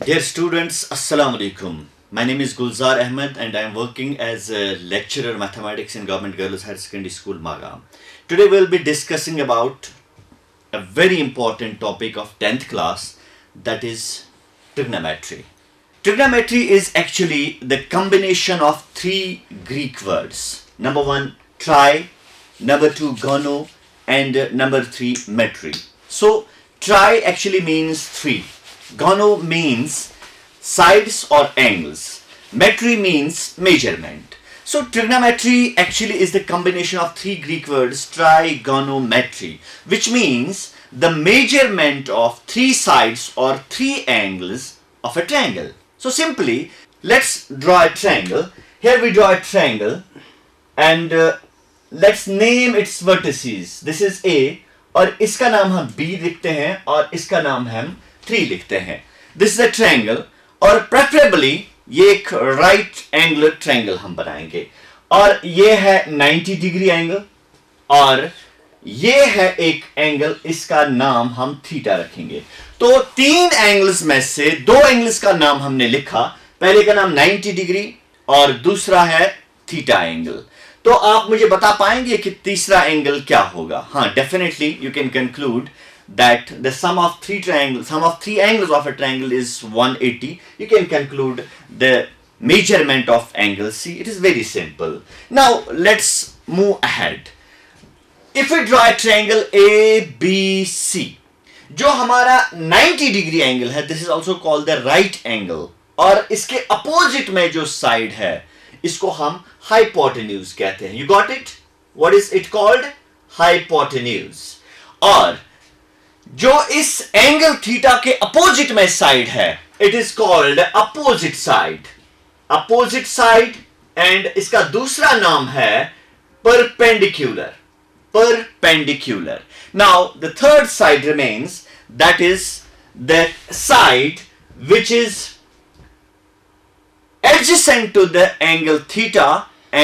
Dear students, Assalamu alaikum. My name is Gulzar Ahmed and I am working as a lecturer mathematics in Government Girls Higher Secondary School, Magam. Today we will be discussing about a very important topic of 10th class, that is trigonometry. Trigonometry is actually the combination of three Greek words. Number one, tri, number two, gono, and number three, metry. So, tri actually means three. Gono means sides or angles. Metry means measurement. So trigonometry actually is the combination of three Greek words, trigonometry, which means the measurement of three sides or three angles of a triangle. So simply, let's draw a triangle. Here we draw a triangle and let's name its vertices. This is A और इसका नाम हम B लिखते हैं और इसका नाम हम 3 लिखते हैं. This is a triangle और preferably ये एक right angle triangle हम बनाएंगे और ये है 90 डिग्री एंगल और ये है एक एंगल, इसका नाम हम थीटा रखेंगे. तो तीन एंगल्स में से दो एंगल्स का नाम हमने लिखा. पहले का नाम 90 डिग्री और दूसरा है थीटा एंगल. तो आप मुझे बता पाएंगे कि तीसरा एंगल क्या होगा? हाँ, definitely you can conclude that the sum of three angles of a triangle is 180. You can conclude the measurement of angle C. It is very simple. Now let's move ahead. If we draw a triangle ABC, जो हमारा 90 degree angle है, this is also called the right angle, और इसके opposite में जो side है इसको हम hypotenuse कहते हैं. You got it? What is it called? Hypotenuse. और जो इस एंगल थीटा के अपोजिट में साइड है, it is called opposite side. Opposite side and इसका दूसरा नाम है perpendicular. Perpendicular. Now the third side remains, that is the side which is adjacent to the angle theta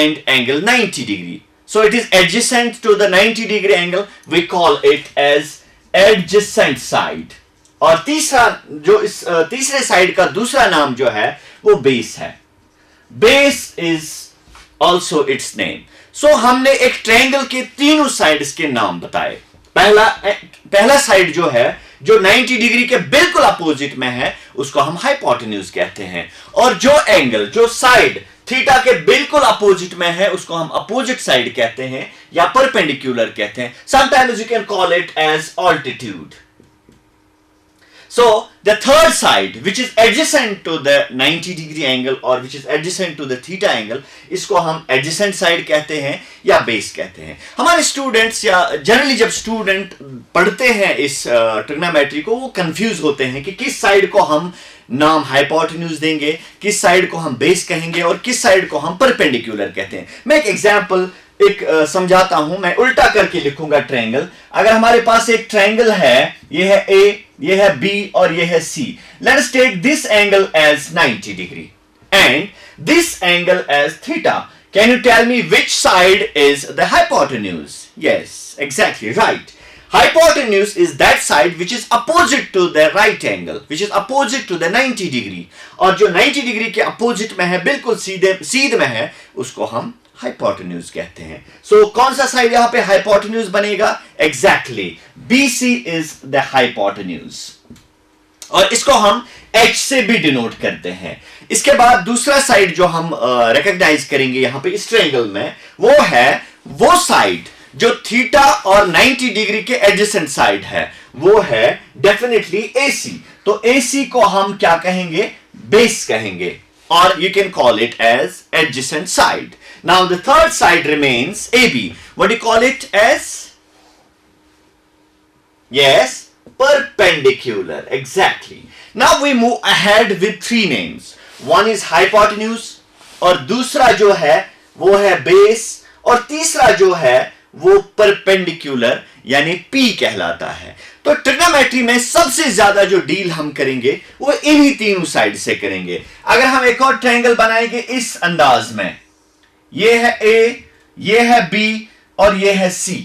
and angle 90 degree. So it is adjacent to the 90 degree angle. We call it as adjacent side. और तीसरा जो इस तीसरे side का दूसरा नाम जो है वो बेस है. Base is also its name. So हमने एक ट्रायंगल के तीनों साइड्स के नाम बताए. पहला साइड जो है जो 90 डिग्री के बिल्कुल अपोजिट में है उसको हम हाइपोटेन्यूज कहते हैं, और जो एंगल जो साइड थीटा के बिल्कुल अपोजिट में है उसको हम अपोजिट साइड कहते हैं या परपेंडिकुलर कहते हैं. Sometimes you can call it as altitude. So the third side which is adjacent to the 90 degree angle or which is adjacent to the theta angle, इसको हम adjacent side कहते हैं या base कहते हैं. हमारे स्टूडेंट्स या जनरली जब स्टूडेंट पढ़ते हैं इस ट्रिग्नोमेट्री को वो कंफ्यूज होते हैं कि किस साइड को हम नाम हाइपोटेन्यूज देंगे, किस साइड को हम बेस कहेंगे और किस साइड को हम परपेंडिकुलर कहते हैं. मैं एक एग्जांपल समझाता हूं. मैं उल्टा करके लिखूंगा ट्रायंगल. अगर हमारे पास एक ट्रायंगल है, ये है A, ये है B और ये है C. Let us take this angle as 90 degree and this angle as theta. Can you tell me which side is the hypotenuse? Yes, exactly right. Hypotenuse is that side which is opposite to the right angle, which is opposite to the 90 degree. और जो 90 degree के opposite में है, बिल्कुल सीधे में है, उसको हम hypotenuse कहते हैं. So कौन सा साइड यहां पे hypotenuse बनेगा? Exactly, BC is the hypotenuse. और इसको हम H से भी डिनोट करते हैं. इसके बाद दूसरा साइड जो हम रिकॉग्नाइज करेंगे यहां पे इस ट्रायंगल में, वो है वो साइड जो थीटा और 90 डिग्री के एडजेसेंट साइड है, वो है डेफिनेटली AC. तो AC को हम क्या कहेंगे? बेस कहेंगे, और you can call it as adjacent side. Now the third side remains AB. What do you call it as? Yes, perpendicular. Exactly. Now we move ahead with three names. One is hypotenuse, और दूसरा जो है वो है base, और तीसरा जो है वो परपेंडिकुलर यानी P कहलाता है. तो ट्रिग्नोमेट्री में सबसे ज्यादा जो डील हम करेंगे वो इन्हीं तीनों साइड से करेंगे. अगर हम एक और ट्रायंगल बनाएंगे इस अंदाज में, ये है A, ये है B और ये है C.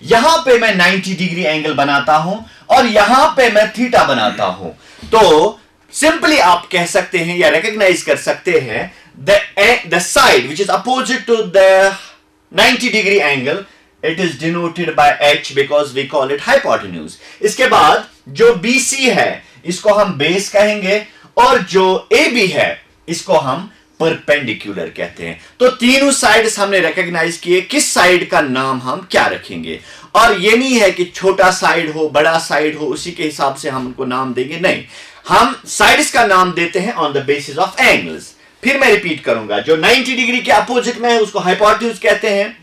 यहां पे मैं 90 डिग्री एंगल बनाता हूं और यहां पे मैं थीटा बनाता हूं. तो सिंपली आप कह सकते हैं या रिकॉग्नाइज कर सकते हैं the side which is opposite to the 90 degree angle, it is denoted by h because we call it hypotenuse. इसके बाद जो BC है इसको हम बेस कहेंगे और जो AB है इसको हम परपेंडिकुलर कहते हैं। तो तीनों साइड्स हमने रिकॉग्नाइज किए, किस साइड का नाम हम क्या रखेंगे। और ये नहीं है कि छोटा साइड हो बड़ा साइड हो उसी के हिसाब से हम उनको नाम देंगे, नहीं, हम साइड्स का नाम देते हैं on the basis of angles. फिर मैं रिपीट करूंगा, जो 90 डिग्री के अपोजिट में है उसको हाइपोटेन्यूज कहते हैं,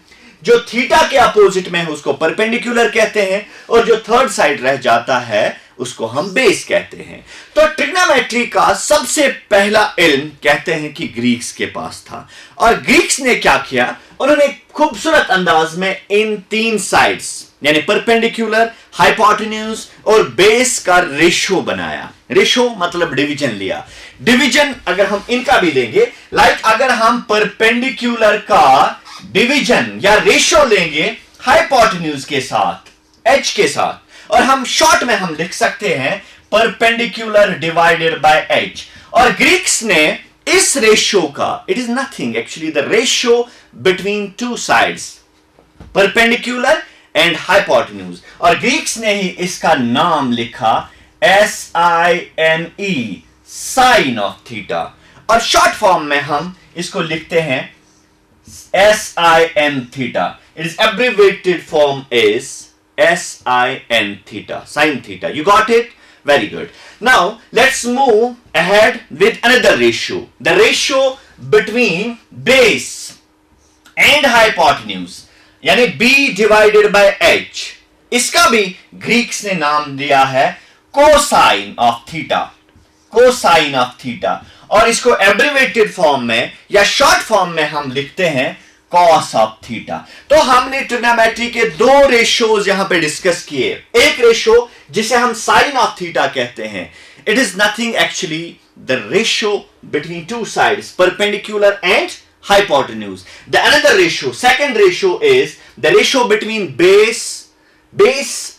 जो थीटा के अपोजिट में है उसको परपेंडिकुलर कहते हैं, और जो थर्ड साइड रह जाता है उसको हम बेस कहते हैं। तो ट्रिग्नोमेट्री का सबसे पहला इल्म कहते हैं कि ग्रीक्स के पास था, और ग्रीक्स ने क्या किया, उन्होंने खूबसूरत अंदाज में इन तीन साइड्स यानी परपेंडिकुलर, हाइपोटेन्यूज और बेस का रेशो बनाया। रेशो मतलब डिवीजन लिया। डिवीजन अगर हम इनका भी लेंगे, लाइक अगर हम परपेंडिकुलर का डिवीजन या रेशो लेंगे हाइपोटेन्यूज के साथ, h के साथ, और हम शॉर्ट में हम लिख सकते हैं परपेंडिकुलर डिवाइडेड बाय h। और ग्रीक्स ने इस रेशो का, it is nothing actually the ratio between two sides perpendicular and hypotenuse, और ग्रीक्स ने ही इसका नाम लिखा SINE, साइन ऑफ थीटा, और शॉर्ट फॉर्म में हम इसको लिखते हैं SIN theta. It's abbreviated form is SIN theta, sin theta. You got it? Very good. Now, let's move ahead with another ratio. The ratio between base and hypotenuse, यानी B divided by H. इसका भी Greeks ने नाम दिया है cosine of theta. Cosine of theta. और इसको abbreviated form में या शॉर्ट फॉर्म में हम लिखते हैं cos ऑफ थीटा। तो हमने ट्रिग्नोमेट्री के दो रेशोज यहां पे डिस्कस किए। एक रेशो जिसे हम साइन ऑफ थीटा कहते हैं, it is nothing actually the ratio between two sides perpendicular and hypotenuse. The another ratio, second ratio is the ratio between base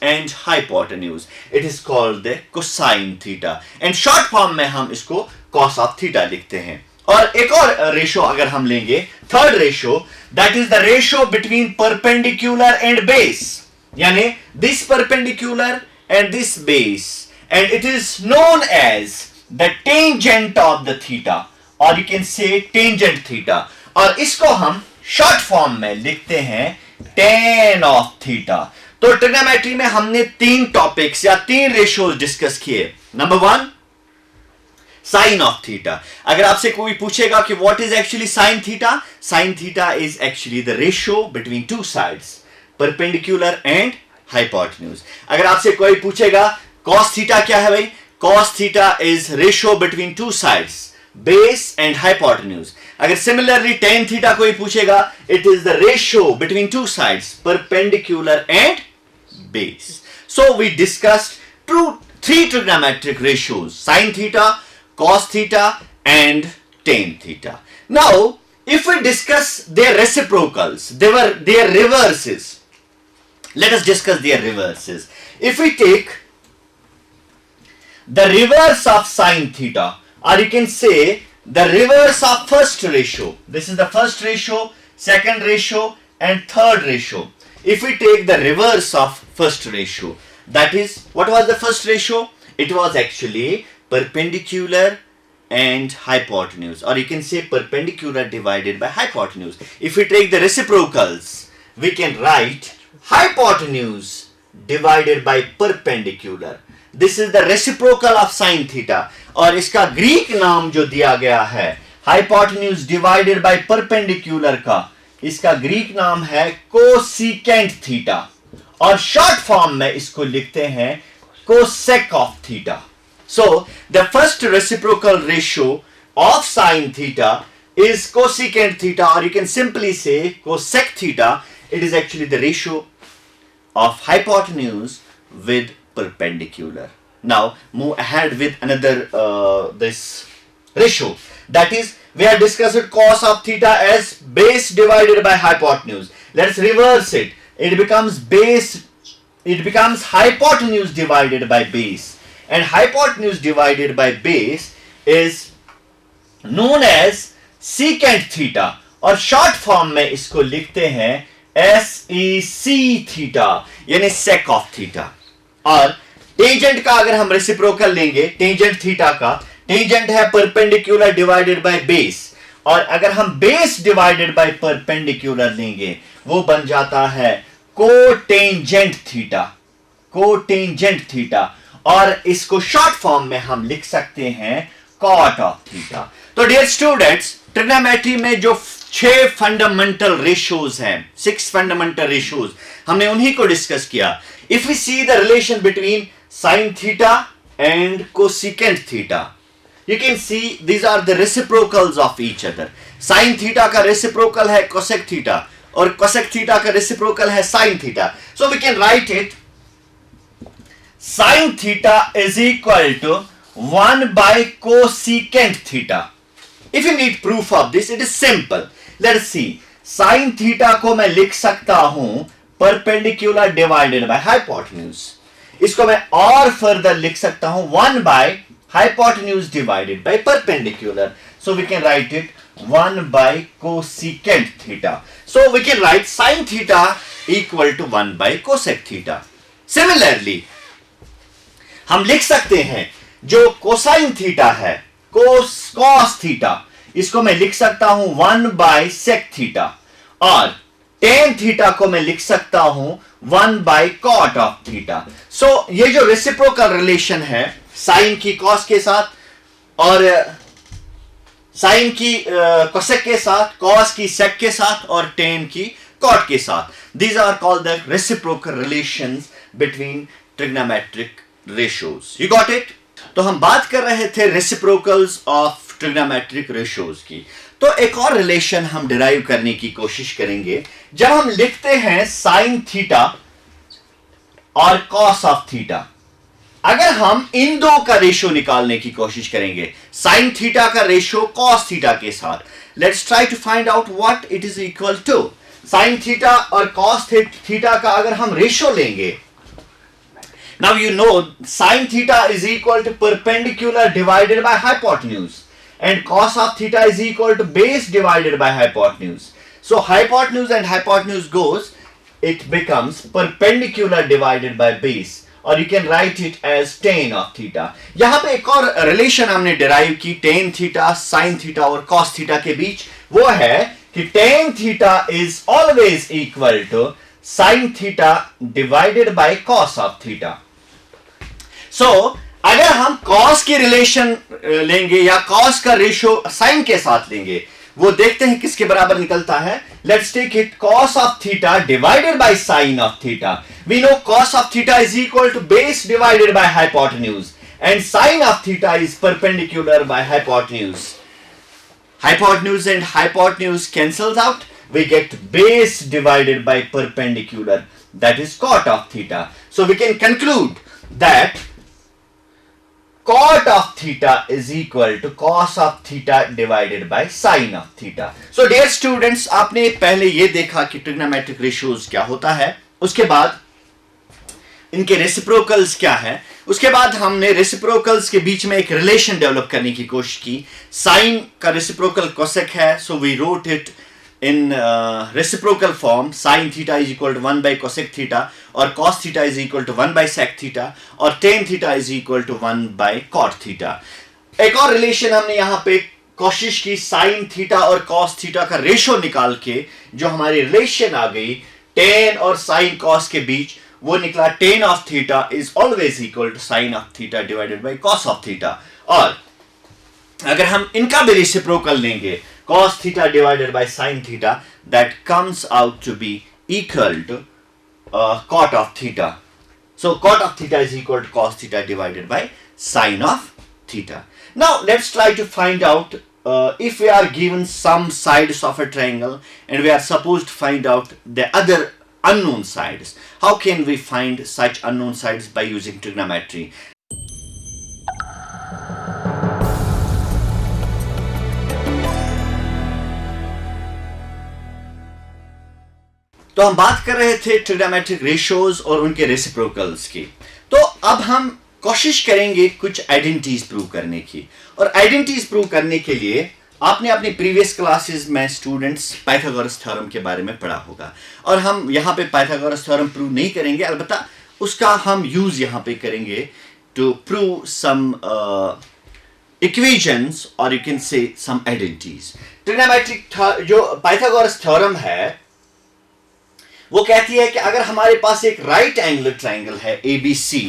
and hypotenuse. It is called the cosine theta. And short form में हम इसको cos of theta लिखते हैं। और एक और ratio अगर हम लेंगे, third ratio, that is the ratio between perpendicular and base, यानी this perpendicular and this base, and it is known as the tangent of the theta, और you can say tangent theta, और इसको हम short form में लिखते हैं tan of theta. तो trigonometry में हमने तीन टॉपिक्स या तीन रेशोज डिस्कस किए। Number one, sine of theta. अगर आपसे कोई पूछेगा कि what is actually sine theta is actually the ratio between two sides perpendicular and hypotenuse. अगर आपसे कोई पूछेगा कॉस थीटा क्या है भाई, cos theta is ratio between two sides base and hypotenuse. अगर सिमिलरली टेन थीटा कोई पूछेगा, it is the ratio between two sides perpendicular and base. So we discussed three trigonometric ratios: sin theta, cos theta and tan theta. Now, if we discuss their reciprocals, their reverses, let us discuss their reverses. If we take the reverse of sin theta, or you can say the reverse of first ratio, this is the first ratio, second ratio and third ratio. If we take the reverse of first ratio, that is, what was the first ratio? It was actually perpendicular and hypotenuse, or you can say perpendicular divided by hypotenuse. If we take the reciprocals, we can write hypotenuse divided by perpendicular. This is the reciprocal of sin theta, और इसका Greek नाम जो दिया गया है hypotenuse divided by perpendicular का, इसका Greek नाम है cosecant theta, और शॉर्ट फॉर्म में इसको लिखते हैं cosec of theta. So the first reciprocal ratio of sin theta is cosecant theta, or you can simply say cosec theta. It is actually the ratio of hypotenuse with perpendicular. Now move ahead with another this ratio, that is, we have discussed cos of theta as base divided by hypotenuse. Let's reverse it. It becomes hypotenuse divided by base. and hypotenuse divided by base is known as secant theta, और short form में इसको लिखते हैं SEC theta, यानी sec of theta. और tangent का अगर हम रेसिप्रोकल लेंगे, टेंजेंट थीटा का, टेंजेंट है परपेंडिकुलर डिवाइडेड बाय बेस, और अगर हम बेस डिवाइडेड बाय परपेंडिकुलर लेंगे वो बन जाता है कोटेंजेंट थीटा, कोटेंजेंट थीटा, और इसको शॉर्ट फॉर्म में हम लिख सकते हैं कॉट ऑफ थीटा। तो डियर स्टूडेंट्स, ट्रिग्नोमेट्री में जो 6 फंडामेंटल रेशियोज हैं, 6 फंडामेंटल रेशियोज, हमने उन्हीं को डिस्कस किया। If we see the relation between sine theta and cosecant theta, you can see these are the reciprocals of each other. sin theta का reciprocal है cosec theta, और cosec theta का reciprocal है sin theta. So we can write it sin theta is equal to 1 by cosecant theta. If you need proof of this, it is simple. Let's see. sin theta को मैं लिख सकता हूं perpendicular divided by hypotenuse. इसको मैं और further लिख सकता हूं 1 by hypotenuse divided by perpendicular. So we can write it 1 by cosecant theta. So we can write sin theta equal to 1 by cosec theta. Similarly, हम लिख सकते हैं जो cosine theta है, cos theta, इसको मैं लिख सकता हूं 1 by sec theta, और tan theta को मैं लिख सकता हूं 1 by cot of theta. So ये जो reciprocal relation है साइन की कॉस के साथ, और साइन की कोसेक के साथ, कॉस की सेक के साथ, और टेन की कॉट के साथ, these are called the reciprocal relations between trigonometric ratios. You got it? तो हम बात कर रहे थे रेसिप्रोकल्स ऑफ ट्रिग्नोमेट्रिक रेशियोज की। तो एक और रिलेशन हम डिराइव करने की कोशिश करेंगे। जब हम लिखते हैं साइन थीटा और कॉस ऑफ थीटा, अगर हम इन दो का रेशियो निकालने की कोशिश करेंगे, साइन थीटा का रेशियो कॉस थीटा के साथ, let's try to find out what it is equal to. Sine theta और कॉस थीटा का अगर हम रेशियो लेंगे, now you know sine theta is equal to perpendicular divided by hypotenuse, and cos of theta is equal to base divided by hypotenuse. So hypotenuse and hypotenuse goes, it becomes perpendicular divided by base, और you can write it as tan of theta. यहां पे एक और relation हमने derive की tan theta, sin theta और cos theta के बीच, वो है कि tan theta is always equal to sin theta divided by cos of theta. So अगर हम cos की रिलेशन लेंगे या cos का रेशियो sin के साथ लेंगे, वो देखते हैं किसके बराबर निकलता है। Let's take it cos of theta divided by sin of theta. We know cos of theta is equal to base divided by hypotenuse, and sin of theta is perpendicular by hypotenuse. Hypotenuse and hypotenuse cancels out. We get base divided by perpendicular. That is cot of theta. So we can conclude that cot of theta is equal to cos of theta divided by sin of theta. So dear students, आपने पहले ये देखा कि trigonometric ratios क्या होता है, उसके बाद इनके रेसिप्रोकल्स क्या है, उसके बाद हमने रेसिप्रोकल्स के बीच में एक रिलेशन डेवलप करने की कोशिश की। साइन का रेसिप्रोकल कोसेक है, so we wrote it in reciprocal form, sine theta is equal to 1 by cosec theta, और cos theta is equal to 1 by sec theta, और tan theta is equal to 1 by cot theta. एक और relation हमने यहाँ पे कोशिश की sine theta और कॉस थीटा का रेशियो निकाल के, जो हमारी रिलेशन आ गई टेन और साइन कॉस के बीच, वो निकला tan of theta is always equal to sine of theta divided by cos of theta. और अगर हम इनका भी रेसिप्रोकल लेंगे, cos theta divided by sin theta, that comes out to be equal to cot of theta. So cot of theta is equal to cos theta divided by sin of theta. Now let's try to find out if we are given some sides of a triangle and we are supposed to find out the other unknown sides. How can we find such unknown sides by using trigonometry? तो हम बात कर रहे थे trigonometric ratios और उनके reciprocals की। तो अब हम कोशिश करेंगे कुछ आइडेंटिटीज प्रूव करने की। और आइडेंटिटीज प्रूव करने के लिए आपने अपनी प्रीवियस क्लासेस में स्टूडेंट्स पाइथागोरस थ्योरम के बारे में पढ़ा होगा, और हम यहाँ पे पाइथागोरस थ्योरम प्रूव नहीं करेंगे, अलबत्ता उसका हम यूज यहाँ पे करेंगे टू प्रूव सम इक्वेशंस और you can say some identities. Trigonometric जो पाइथागोरस थ्योरम है वो कहती है कि अगर हमारे पास एक राइट एंगल ट्राइंगल है ABC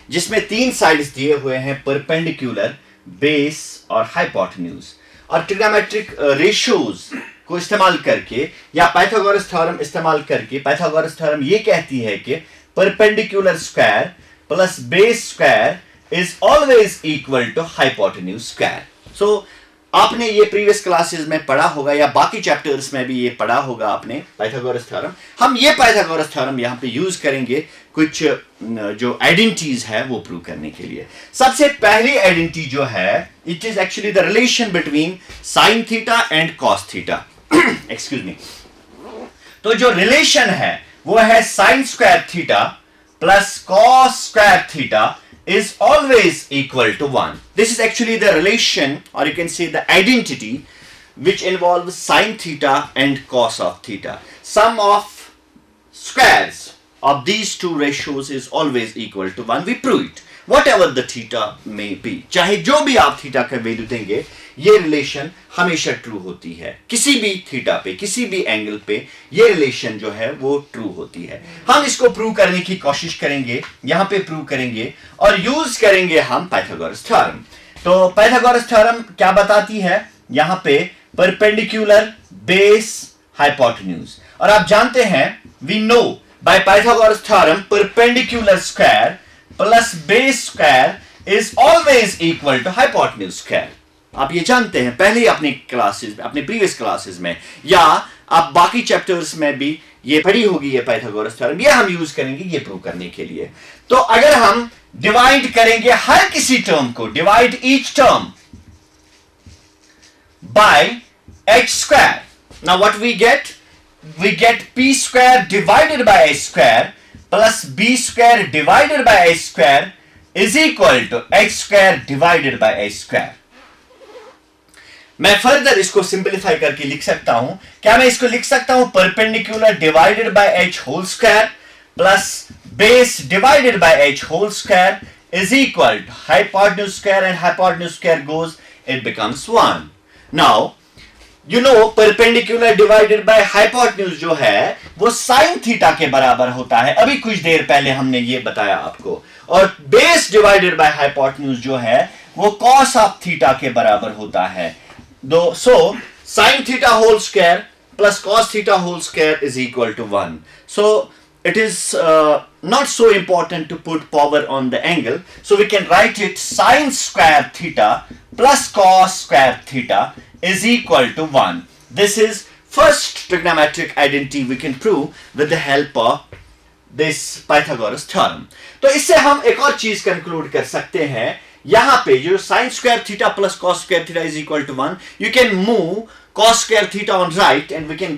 जिसमें 3 साइड्स दिए हुए हैं, परपेंडिकुलर, बेस और हाइपोटेन्यूज, और ट्रिग्नोमेट्रिक रेशियोज को इस्तेमाल करके या पाइथागोरस थ्योरम इस्तेमाल करके पाइथागोरस थ्योरम ये कहती है कि perpendicular square plus base square is always equal to hypotenuse square. So आपने ये प्रीवियस क्लासेस में पढ़ा होगा या बाकी चैप्टर्स में भी ये पढ़ा होगा आपने पाइथागोरस थ्योरम। हम ये पाइथागोरस थ्योरम यहाँ पे यूज करेंगे कुछ जो आइडेंटिटीज है वो प्रूव करने के लिए। सबसे पहली आइडेंटिटी जो है, it is actually the relation between sine theta and cos theta. Excuse me. तो जो रिलेशन है वो है sine square theta plus cos square theta is always equal to 1. This is actually the relation, or you can say the identity, which involves sine theta and cos of theta. Sum of squares of these two ratios is always equal to 1. We prove it. Whatever the theta may be. चाहे जो भी आप theta का value देंगे, ये relation हमेशा true होती है। किसी भी थीटा पे, किसी भी एंगल पे ये रिलेशन जो है वो ट्रू होती है। हम इसको प्रूव करने की कोशिश करेंगे, यहाँ पे प्रूव करेंगे और यूज करेंगे हम पाइथागोरस थ्योरम। तो पाइथागोरस थ्योरम क्या बताती है? यहाँ पे परपेंडिकुलर, बेस, हाइपोटेन्यूज। और आप जानते हैं, we know by Pythagoras theorem perpendicular square plus base square is always equal to hypotenuse square. आप ये जानते हैं, पहले अपनी क्लासेस, अपने प्रीवियस क्लासेस में या आप बाकी चैप्टर्स में भी ये पढ़ी होगी ये पाइथागोरस थ्योरम। ये हम यूज करेंगे ये प्रूव करने के लिए। तो अगर हम डिवाइड करेंगे हर किसी टर्म को, divide each term by h square, now what we get p square divided by h square plus b square divided by h square is equal to h square divided by h square. मैं further इसको simplify करके लिख सकता हूं। क्या मैं इसको लिख सकता हूं? Perpendicular divided by h whole square plus base divided by h whole square is equal to hypotenuse square, and hypotenuse square goes, it becomes 1। Now you know perpendicular divided by hypotenuse जो है वो sine theta के बराबर होता है, अभी कुछ देर पहले हमने ये बताया आपको। और बेस डिवाइडेड बाय हाइपोटेन्यूज जो है वो कॉस ऑफ थीटा के बराबर होता है। So sin theta whole square plus cos theta whole square is equal to 1. So it is not so important to put power on the angle. So we can write it sin square theta plus cos square theta is equal to 1. This is first trigonometric identity we can prove with the help of this Pythagoras theorem. तो इससे हम एक और चीज conclude कर सकते हैं। यहां पे जो sin square theta plus cos square theta is equal to 1, you can move cos square theta on right and we can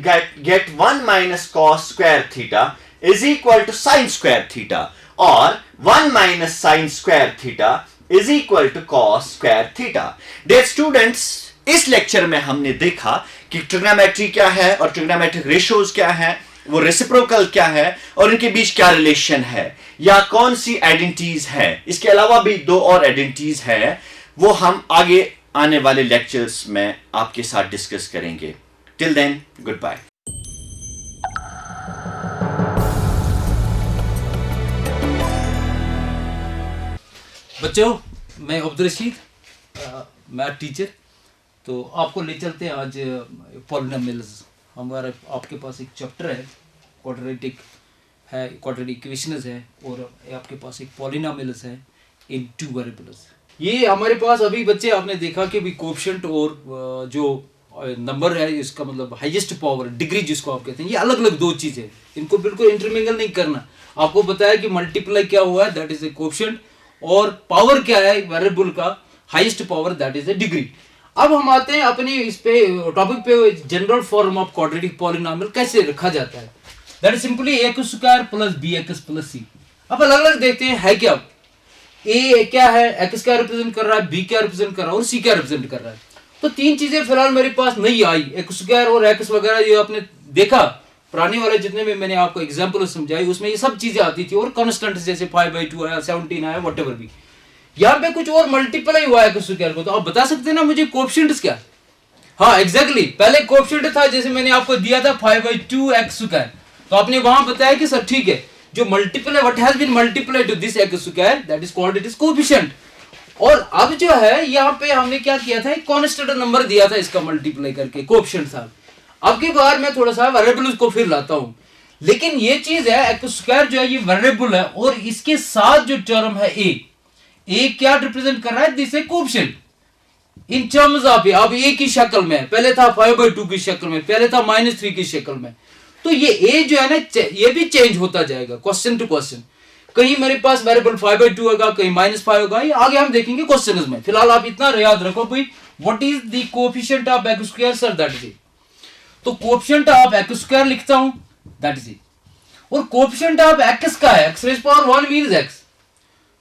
get 1 minus cos square theta is equal to sin square theta, or 1 minus sin square theta is equal to cos square theta. Dear students, इस lecture में हमने देखा कि trigonometry क्या है और trigonometric ratios क्या है, वो रेसिप्रोकल क्या है और इनके बीच क्या रिलेशन है या कौन सी आइडेंटिटीज है। इसके अलावा भी 2 और आइडेंटिटीज है, वो हम आगे आने वाले लेक्चर्स में आपके साथ डिस्कस करेंगे। Till then, good bye. बच्चों, मैं अब्दुल रशीद, मैथ टीचर। तो आपको ले चलते हैं आज पॉलिनोमियल्स। हमारा आपके पास एक चैप्टर है, क्वाड्रेटिक है, क्वाड्रेटिक इक्वेशंस है, और आपके पास एक पॉलिनोमियल्स है इन 2 वेरिएबल्स। ये हमारे पास अभी बच्चे आपने देखा कि भी कोएफिशिएंट और जो नंबर है, इसका मतलब हाईएस्ट पावर, डिग्री जिसको आप कहते हैं, ये अलग अलग 2 चीज़ें हैं। इनको बिल्कुल इंटरमिंगल नहीं करना। आपको बताया कि मल्टीप्लाई क्या हुआ है, दैट इज ए कोएफिशिएंट, और पावर क्या है वेरिएबल का, highest power, that is a degree. अब हम आते हैं अपने इस पे टॉपिक पे, general form of quadratic polynomial कैसे रखा जाता है। That is simply a² plus bx plus c। अब अलग अलग देखते हैं है क्या। ए क्या है, एक्स क्या रिप्रेजेंट कर रहा है, बी क्या रिप्रेजेंट कर रहा है और सी क्या रिप्रेजेंट कर रहा है। तो तीन चीजें फिलहाल मेरे पास नहीं आई, एक्स स्क्वायर और एक्स वगैरह ये आपने देखा पुराने वाले जितने भी मैंने आपको एग्जाम्पल समझाई उसमें ये सब चीजें आती थी, और कॉन्स्टेंट जैसे 5/2 आया, 17 आया, वट भी। यहाँ पे कुछ और मल्टीप्लाई हुआ है एक्स स्क्वायर को, तो आप बता सकते हैं ना मुझे कोएफिशिएंट्स क्या। हाँ एग्जैक्टली, पहले कोएफिशिएंट था जैसे मैंने आपको दिया था 5/2 एक्स स्क्वायर, तो आपने वहां बताया कि सर ठीक है जो multiply what has been multiplied to this x square that is called it is coefficient. और अब जो है यहाँ पे हमने क्या किया था, एक कांस्टेंट नंबर दिया था इसका मल्टीप्लाई करके, कोएफिशिएंट था। अब की बार मैं थोड़ा सा वेरिएबल को फिर लाता हूं, लेकिन ये चीज है एक्स स्क्वायर जो है ये वेरिएबल है, और इसके साथ जो टर्म है ए क्या रिप्रेजेंट कर रहा है, this A coefficient in terms of A. अब ए की शक्ल में, पहले था 5/2 की शक्ल में, पहले था -3 की शक्ल में। तो ये ए जो है ना ये भी चेंज होता जाएगा क्वेश्चन टू क्वेश्चन, कहीं मेरे पास वेरिएबल 5/2 होगा, कहीं -5 होगा, ये आगे हम देखेंगे क्वेश्चंस में। फिलहाल आप इतना याद रखो भाई, what is the coefficient of x square sir, that is it. तो कोएफिशिएंट ऑफ एक्स स्क्वायर लिखता हूं, दैट इज इट। और कोएफिशिएंट ऑफ एक्स का है, x rays power 1 means x,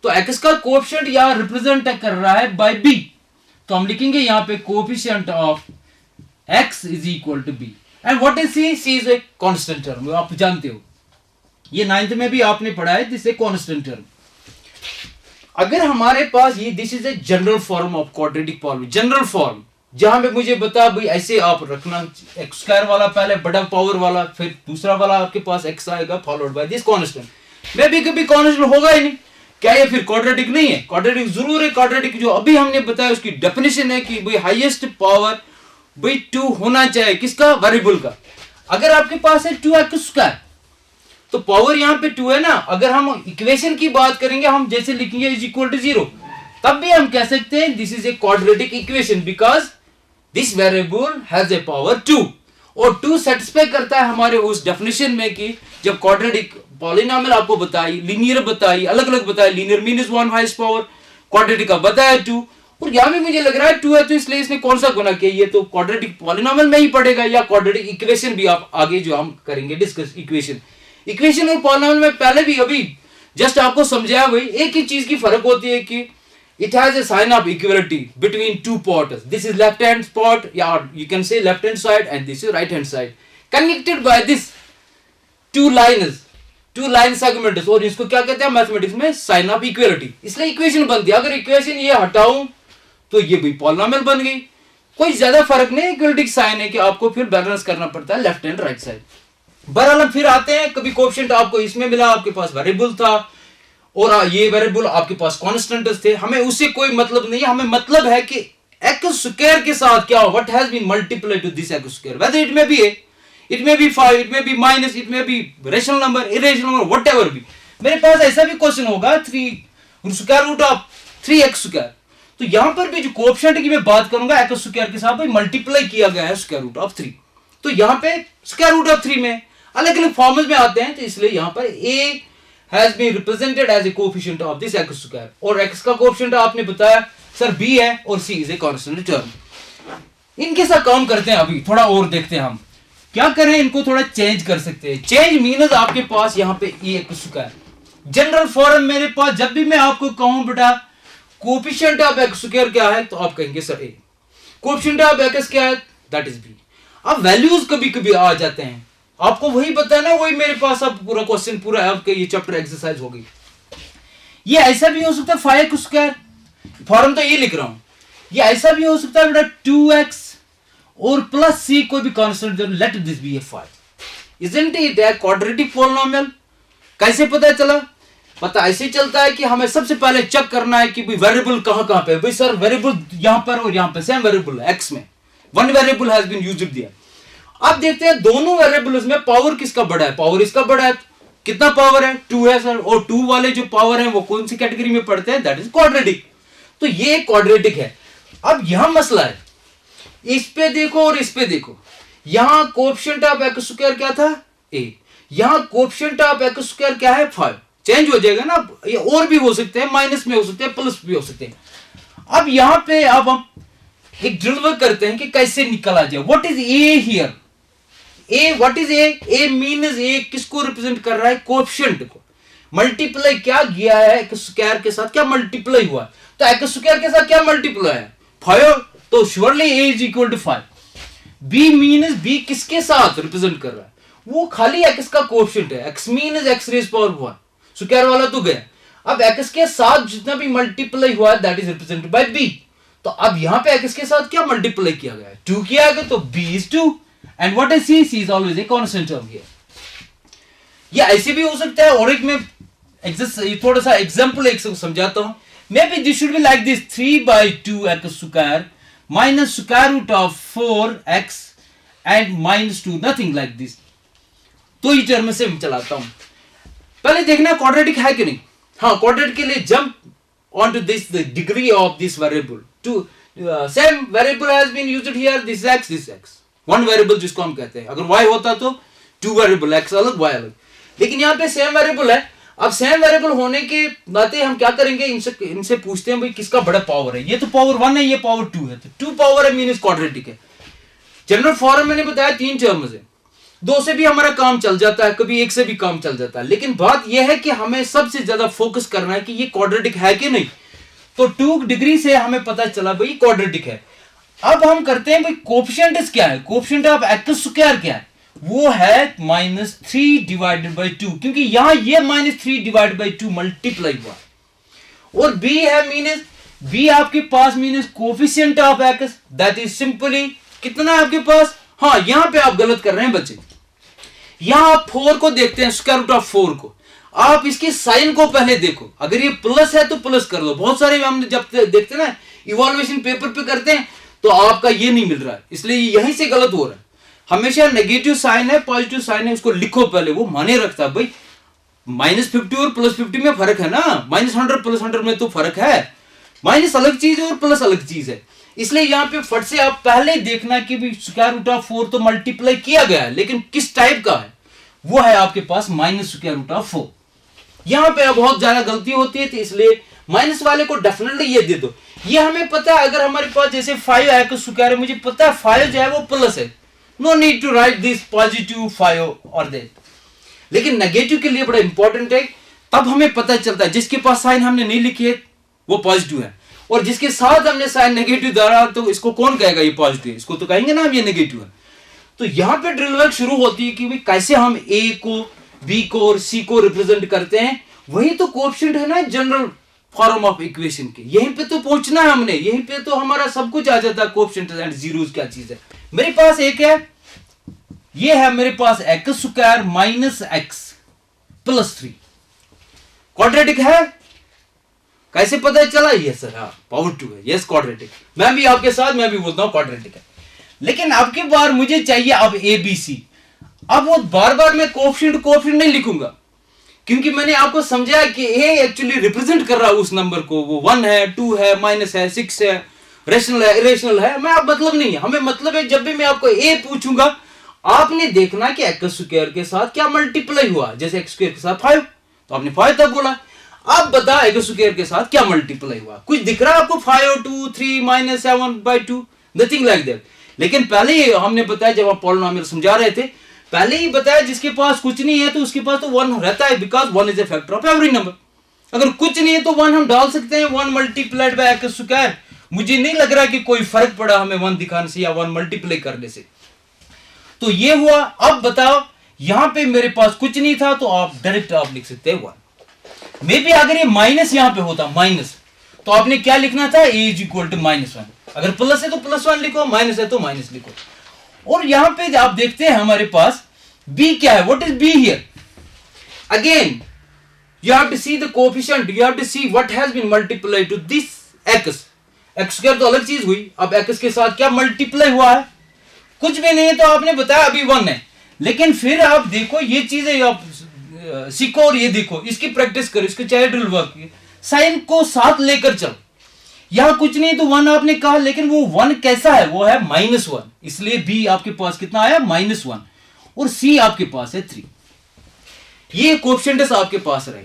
तो x का कोएफिशिएंट यहां रिप्रेजेंट कर रहा है बाय b, तो हम लिखेंगे यहां पे coefficient of x is equal to b। And what is c, c is a constant term, आप जानते हो, ये 9th में भी आपने पढ़ा है, दिस ए कांस्टेंट टर्म। अगर हमारे पास ये this is a general form of quadratic polynomial, general form, जहां पे मुझे बता भाई ऐसे आप रखना, एक्स स्क्वायर वाला पहले बड़ा पावर वाला, फिर दूसरा वाला आपके पास एक्स आएगा फॉलोड बाय दिस कांस्टेंट। में भी कभी कांस्टेंट होगा ही नहीं, क्या ये फिर क्वाड्रेटिक नहीं है? क्वाड्रेटिक जरूर है। क्वाड्रेटिक जो अभी हमने बताया उसकी डेफिनेशन है कि भाई हाईएस्ट पावर भाई 2 होना चाहिए, किसका, वेरिएबल का। अगर आपके पास है 2x², तो पावर यहां पे 2 है ना, अगर हम इक्वेशन की बात करेंगे हम जैसे लिखेंगे इज इक्वल टू 0, तब भी हम कह सकते हैं this is a quadratic equation because this variable has a power 2, और 2 सेटिस्फाई करता है हमारे उस डेफिनेशन में कि जब क्वाड्रेटिक पॉलिनोमियल आपको बताई, लीनियर बताई, अलग अलग बताई, linear means 1 highest power, quadratic का बताया 2, और यहां में मुझे लग रहा है 2 है तो इसलिए इसने कौन सा गुना किया, ये तो क्वाड्रेटिक पॉलिनोमियल में ही पड़ेगा, या क्वाड्रेटिक इक्वेशन भी आप आगे जो हम करेंगे डिस्कस। इक्वेशन और पॉलिनोमियल में पहले भी अभी जस्ट आपको समझाया भाई, एक ही चीज की फर्क होती है कि it has a sign of equality between two parts. This is left hand part, yeah, you can say left hand side, and this is right hand side, connected by this two line segments, और इसको क्या कहते हैं mathematics में, sign of equality. इसलिए equation बनती है। अगर इक्वेशन ये हटाऊं तो ये भी पॉलिनोमियल बन गई, कोई ज्यादा फर्क नहीं, इक्वलिटी साइन है कि आपको फिर बैलेंस करना पड़ता है लेफ्ट हैंड राइट साइड। बहरहाल हम फिर आते हैं, कभी कोएफिशिएंट आपको इसमें मिला, आपके पास वेरिएबल था, और ये वेरिएबल आपके पास कांस्टेंट्स थे, हमें उससे कोई मतलब नहीं है, हमें मतलब है कि एक्स स्क्वायर के साथ क्या हो, what has been multiplied to this x square, whether it may be a, it may be 5, it may be minus, it may be rational number, irrational number, whatever भी। मेरे पास ऐसा भी क्वेश्चन होगा 3 square root of 3x square, तो यहां पर भी जो कोएफिशिएंट की मैं बात करूंगा एक्स स्क्वायर के साथ भाई मल्टीप्लाई किया गया है स्क्वायर रूट ऑफ 3, तो यहां पे स्क्वायर रूट ऑफ 3 में अलग अलग फॉर्म्स में आते हैं, तो इसलिए यहां पर a has been represented as a coefficient of this x square, और x का कोएफिशिएंट आपने बताया सर b है, और c is a constant term। इनके साथ काम करते हैं, अभी थोड़ा और देखते हैं हम क्या करें, इनको थोड़ा चेंज कर सकते हैं। चेंज मीन्स आपके पास यहाँ पे x स्क्वायर जनरल फॉर्म, मेरे पास जब भी मैं आपको कहूं बेटा कोएफिशिएंट ऑफ x स्क्वायर क्या है, तो आप कहेंगे sir a, coefficient of x क्या है, दैट इज b। अब वैल्यूज कभी कभी आ जाते हैं, आपको वही पता है ना, वही मेरे पास अब पूरा क्वेश्चन पूरा है, आपके ये चैप्टर एक्सरसाइज हो गई। ये ऐसा भी हो सकता है 5x स्क्वायर, फॉर्म तो ये लिख रहा हूं, ये ऐसा भी हो सकता है बेटा 2x और प्लस c कोई भी constant, let this be a 5, isn't it a quadratic polynomial. कैसे पता चला? पता ऐसे चलता है कि हमें सबसे पहले चेक करना है कि भाई वेरिएबल कहां पे है। भाई सर वेरिएबल यहां पर और यहां पर सेम वेरिएबल है, x में one variable has been used दिया। अब देखते हैं दोनों वेरिएबल्स में पावर किसका बड़ा है, पावर इसका बड़ा है, कितना पावर है 2 है सर, और 2 वाले जो पावर है वो कौन सी कैटेगरी में पड़ते हैं, दैट इज क्वाड्रेटिक, तो ये क्वाड्रेटिक है। अब यहां मसला है, इस पे देखो और इस पे देखो, यहां कोएफिशिएंट ऑफ एक्स स्क्वायर क्या था a, यहां कोएफिशिएंट ऑफ एक्स स्क्वायर क्या है 5, चेंज हो जाएगा ना, ये और भी हो सकते हैं, माइनस में हो सकते हैं, प्लस भी हो सकते हैं। अब यहां पे अब हम एक ड्रिल वर्क करते हैं कि कैसे निकल आ जाए, what is a here, a what is a, a means a किसको रिप्रेजेंट कर रहा है, कोएफिशिएंट को, मल्टीप्लाई क्या किया है एक्स स्क्वायर के साथ, क्या मल्टीप्लाई हुआ है, तो एक्स स्क्वायर के साथ क्या मल्टीप्लाई है 5, तो surely a is equal to 5। B mean b किसके साथ रिप्रेजेंट कर रहा है, वो खाली एक्स का कोएफिशिएंट है, x mean x raise power 1, square वाला तो गया। अब एक्स के साथ जितना भी मल्टीप्लाई हुआ है that is represented by b. तो अब यहां पे एक्स के साथ क्या मल्टीप्लाई किया गया है, 2 किया गया, तो b is 2 and what is c, c is always a constant term here. या ऐसे भी हो सकता है, और एक मैं थोड़ा सा एग्जांपल एक समझाता हूं। May be this should be like this 3/2 x square minus square root of 4x and -2 nothing like this. तो ये टर्म से मैं चलाता हूं। पहले देखना क्वाड्रेटिक है कि नहीं। हाँ, क्वाड्रेटिक के लिए jump onto this the degree of this variable to same variable has been used here, this is x one variable जिसको हम कहते हैं। अगर y होता तो 2 वेरिएबल, x अलग y अलग, लेकिन यहाँ पे सेम वेरिएबल है। अब सेम वेरिएबल होने के नाते हम क्या करेंगे, इनसे पूछते हैं भाई किसका बड़ा पावर है। ये तो पावर 1 है, ये पावर 2 है, तो 2 पावर है मीन क्वाड्रेटिक है। जनरल फॉर्म मैंने बताया 3 टर्म्स है, 2 से भी हमारा काम चल जाता है, कभी 1 से भी काम चल जाता है, लेकिन बात यह है कि हमें सबसे ज्यादा फोकस करना है कि ये क्वाड्रेटिक है कि नहीं। तो 2 डिग्री से हमें पता चला भाई क्वाड्रेटिक है। अब हम करते हैं भाई कोएफिशिएंट क्या है, कोएफिशिएंट ऑफ एक्स स्क्वायर क्या है, वो है -3 डिवाइडेड बाई 2, क्योंकि यहां ये -3 डिवाइडेड बाई 2 मल्टीप्लाई हुआ, और b है मीनस b आपके पास minus coefficient of x, that is simply कितना है आपके पास। हाँ, यहां पे आप गलत कर रहे हैं बच्चे, यहां आप 4 को देखते हैं, स्क्वायर रूट ऑफ 4 को, आप इसके साइन को पहले देखो, अगर ये प्लस है तो प्लस कर दो। बहुत सारे हम जब देखते हैं ना इवैल्यूएशन पेपर पे करते हैं तो आपका ये नहीं मिल रहा है, इसलिए यहीं से गलत हो रहा है। हमेशा नेगेटिव साइन है पॉजिटिव साइन है उसको लिखो पहले, वो माने रखता है भाई। -50 और +50 में फर्क है ना, -100 +100 में तो फर्क है, माइनस अलग चीज है और प्लस अलग चीज है। इसलिए यहाँ पे फट से आप पहले देखना कि भी स्क्वायर रूट ऑफ 4 तो मल्टीप्लाई किया गया है, लेकिन किस टाइप का है, वो है आपके पास -√4। यहाँ पे बहुत ज्यादा गलती होती है, तो इसलिए माइनस वाले को डेफिनेटली ये दे दो। ये हमें पता है, अगर हमारे पास जैसे 5x² है, मुझे पता है 5 जो है वो प्लस है, no need to write this positive 5 और दैट। लेकिन नेगेटिव के लिए बड़ा इंपॉर्टेंट है, तब हमें पता चलता है जिसके पास साइन हमने नहीं लिखी है वो पॉजिटिव है, और जिसके साथ हमने साइन नेगेटिव डाला तो इसको कौन कहेगा ये पॉजिटिव है, इसको तो कहेंगे ना हम ये नेगेटिव है। तो यहां पे ड्रिल वर्क शुरू होती है कि भाई कैसे हम a को b को और c को रिप्रेजेंट करते हैं। वही तो कोएफिशिएंट है ना जनरल फॉर्म ऑफ इक्वेशन के, यहीं पे तो पहुंचना है हमने, यहीं पे तो हमारा सब कुछ आ जाता है। कोएफिशिएंट एंड जीरोस क्या चीज है। मेरे पास एक है, ये है मेरे पास x² minus x plus 3, quadratic है। कैसे पता चला? ये सर हाँ पावर 2 है, यस क्वाड्रेटिक। मैं भी आपके साथ मैं भी बोलता हूं क्वाड्रेटिक है, लेकिन अब की बार मुझे चाहिए अब ABC। अब वो बार बार मैं कोएफिशिएंट नहीं लिखूंगा, क्योंकि मैंने आपको समझाया कि A एक्चुअली रिप्रेजेंट कर रहा है उस नंबर को, वो 1 है, 2 है, माइनस है, 6 है, रेशनल है, इरेशनल है, मैं आप मतलब नहीं है। हमें मतलब है जब भी मैं आपको A पूछूंगा आपने देखना कि x² के साथ क्या मल्टीप्लाई हुआ। जैसे x² के साथ 5 तो आपने 5 तक बोला, अब बता x² के साथ क्या मल्टीप्लाई हुआ। कुछ दिख रहा है आपको 5 2 3 -7/2, नथिंग लाइक दैट। लेकिन पहले ही हमने बताया, जब आप पॉलिनोमियल समझा रहे थे पहले ही बताया, जिसके पास कुछ नहीं है तो उसके पास तो 1 रहता है, because 1 is a factor of every number. अगर कुछ नहीं है तो 1 हम डाल सकते हैं, 1 मल्टीप्लाइड बाय x²। मुझे नहीं लग रहा कि कोई फर्क पड़ा हमें 1 दिखाने से या 1 मल्टीप्लाई करने से। तो ये हुआ। अब बताओ यहां पे मेरे पास कुछ नहीं था, तो आप डायरेक्ट आप लिख सकते हैं 1। मे बी अगर ये माइनस यहां पे होता माइनस, तो आपने क्या लिखना था, a इज इक्वल टू -1। अगर प्लस है तो +1 लिखो, माइनस है तो माइनस लिखो। और यहां पे आप देखते हैं हमारे पास b क्या है, what is b here. Again you have to see the coefficient, you have to see what has been multiplied to this x² तो अलग चीज हुई। अब x के साथ क्या मल्टीप्लाई हुआ है, कुछ भी नहीं है, तो आपने बताया अभी 1 है। लेकिन फिर आप देखो ये चीजें आप सीखो और ये देखो, इसकी प्रैक्टिस करो, इसको चाहे ड्रिल वर्क साइन को साथ लेकर चलो। यहां कुछ नहीं तो 1 आपने कहा, लेकिन वो 1 कैसा है, वो है -1, इसलिए b आपके पास कितना आया -1, और c आपके पास है 3। ये कोएफिशिएंट्स आपके पास रहे।